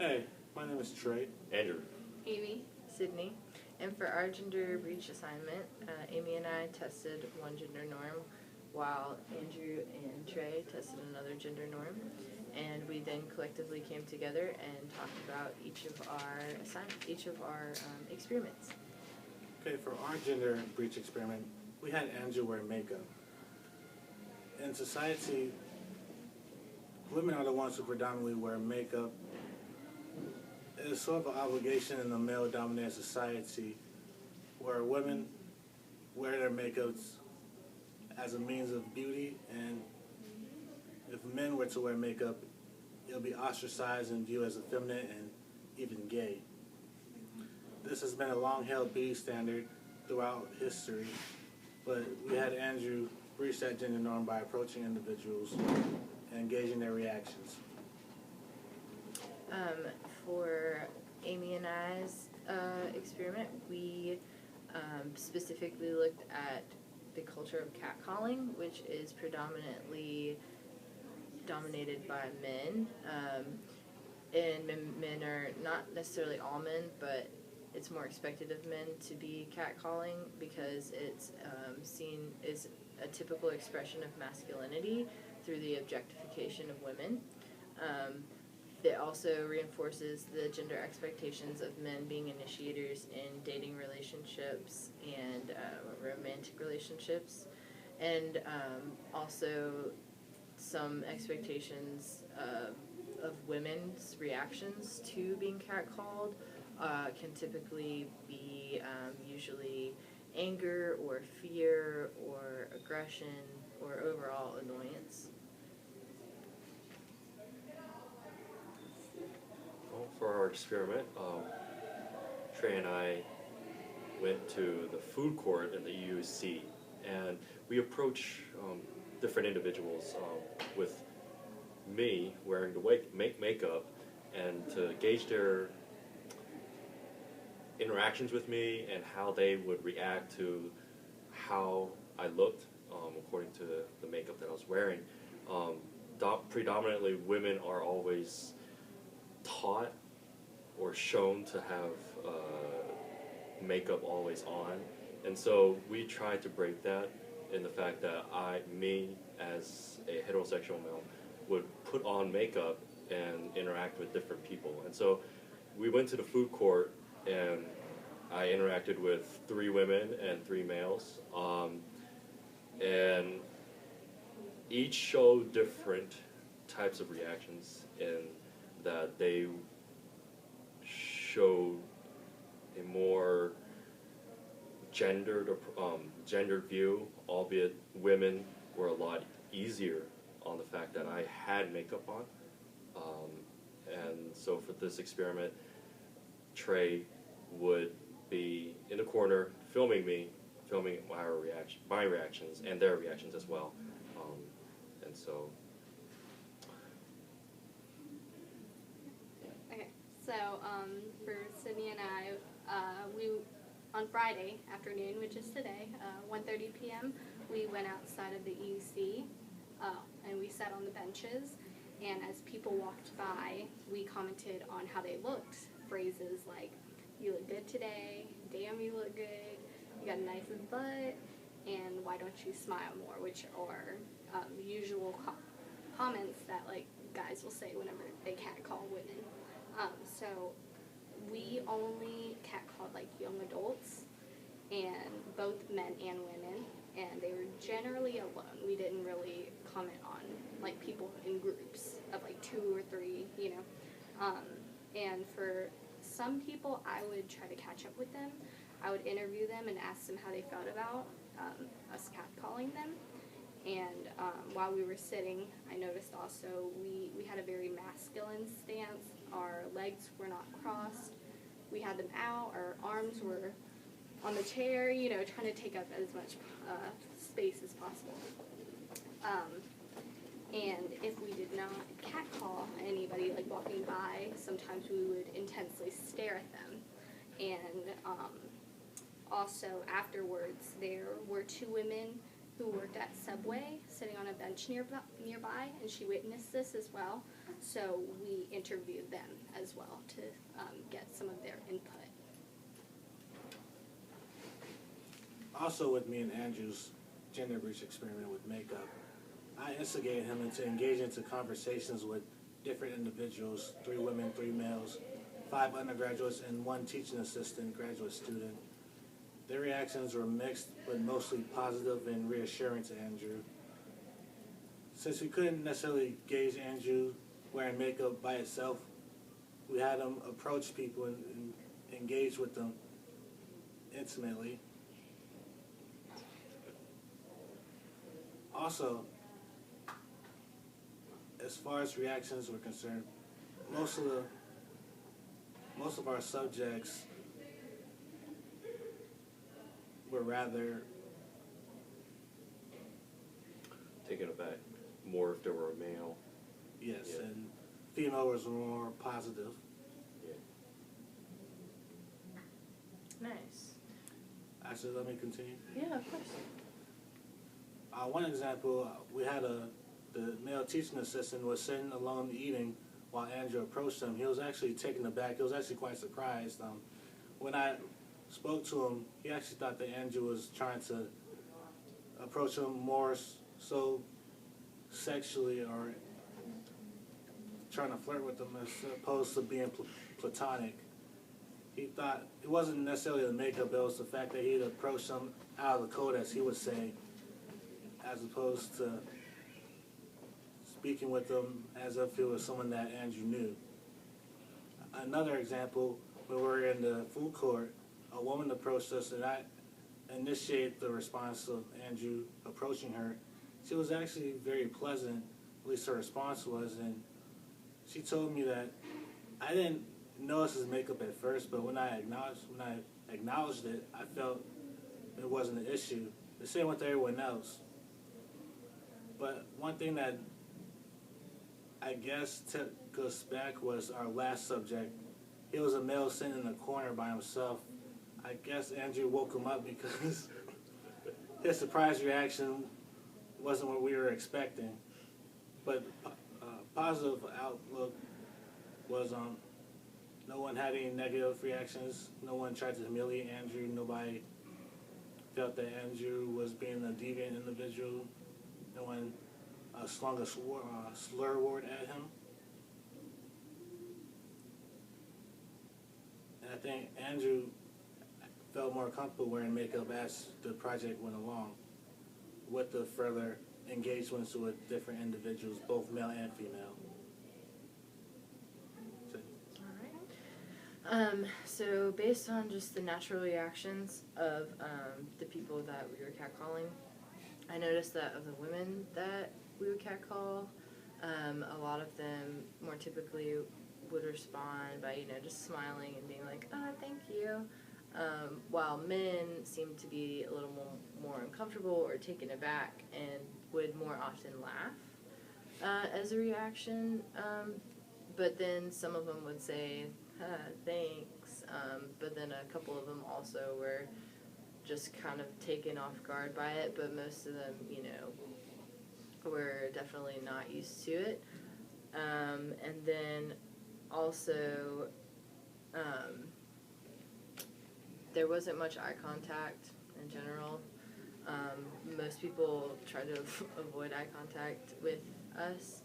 Hey, my name is Trey. Andrew. Amy. Sidney. And for our gender breach assignment, Amy and I tested one gender norm, while Andrew and Trey tested another gender norm. And we then collectively came together and talked about each of our experiments. Okay, for our gender breach experiment, we had Andrew wear makeup. In society, women are the ones who predominantly wear makeup. It is sort of an obligation in a male-dominated society where women wear their makeups as a means of beauty, and if men were to wear makeup, it'll be ostracized and viewed as effeminate and even gay. This has been a long-held beauty standard throughout history, but we had Andrew breach that gender norm by approaching individuals and engaging their reactions. For Amy and I's experiment, we specifically looked at the culture of catcalling, which is predominantly dominated by men. And men are not necessarily all men, but it's more expected of men to be catcalling because it's seen as a typical expression of masculinity through the objectification of women. It also reinforces the gender expectations of men being initiators in dating relationships and romantic relationships, and also some expectations of women's reactions to being catcalled can typically be usually anger or fear or aggression or overall annoyance. Well, for our experiment, Trey and I went to the food court in the EUC, and we approached different individuals with me wearing the makeup, and to gauge their interactions with me and how they would react to how I looked according to the makeup that I was wearing. Predominantly, women are always taught or shown to have makeup always on, and so we tried to break that in the fact that me as a heterosexual male would put on makeup and interact with different people. And so we went to the food court and I interacted with 3 women and 3 males, and each showed different types of reactions in that they showed a more gendered view, albeit women were a lot easier on the fact that I had makeup on. And so for this experiment, Trey would be in the corner filming me, filming my reactions and their reactions as well. And so. Okay, so for Sidney and I, we on Friday afternoon, which is today, 1:30 p.m., we went outside of the EUC and we sat on the benches. And as people walked by, we commented on how they looked. Phrases like, "You look good today," "Damn, you look good," "You got a nice butt," and "Why don't you smile more?" which are usual comments that like guys will say whenever they catcall women. So we only catcalled like young adults, and both men and women, and they were generally alone. We didn't really comment on like people in groups of like 2 or 3, you know. And for some people, I would try to catch up with them. I would interview them and ask them how they felt about us catcalling them. And while we were sitting, I noticed also we had a very masculine stance. Our legs were not crossed. We had them out. Our arms were on the chair, you know, trying to take up as much space as possible. And if we did not catcall anybody like walking by, sometimes we would intensely stare at them. And also afterwards, there were 2 women who worked at Subway, sitting on a bench nearby, and she witnessed this as well. So we interviewed them as well to get some of their input. Also with me and Andrew's gender breach experiment with makeup, I instigated him into engaging into conversations with different individuals, 3 women, 3 males, 5 undergraduates, and 1 teaching assistant graduate student. Their reactions were mixed, but mostly positive and reassuring to Andrew. Since we couldn't necessarily gauge Andrew wearing makeup by itself, we had him approach people and engage with them intimately. Also, as far as reactions were concerned, most of our subjects were rather Taken aback more if there were a male. yes, Yeah. and female was more positive. Yeah. Nice. Actually, let me continue. Yeah, of course. One example, we had the male teaching assistant was sitting alone eating while Andrew approached him. He was actually taken aback. He was actually quite surprised. When I spoke to him, he actually thought that Andrew was trying to approach him more so sexually or trying to flirt with him as opposed to being platonic. He thought it wasn't necessarily the makeup, it was the fact that he'd approached him out of the code, as he would say, as opposed to speaking with them as if it was someone that Andrew knew. Another example, when we were in the food court, a woman approached us and I initiated the response of Andrew approaching her. She was actually very pleasant, at least her response was, and she told me that I didn't notice his makeup at first, but when I acknowledged it, I felt it wasn't an issue. The same with everyone else. But one thing that I guess took us back was our last subject. He was a male sitting in a corner by himself. I guess Andrew woke him up because his surprise reaction wasn't what we were expecting. But positive outlook was no one had any negative reactions. No one tried to humiliate Andrew. Nobody felt that Andrew was being a deviant individual. No one slung a slur word at him. And I think Andrew felt more comfortable wearing makeup as the project went along with the further engagements with different individuals, both male and female. So based on just the natural reactions of the people that we were catcalling, I noticed that of the women that we would catcall, a lot of them more typically would respond by, just smiling and being like, oh, thank you. While men seemed to be a little more uncomfortable or taken aback and would more often laugh as a reaction. But then some of them would say, thanks. But then a couple of them also were just kind of taken off guard by it, but most of them, were definitely not used to it. And then also, there wasn't much eye contact in general. Most people try to avoid eye contact with us.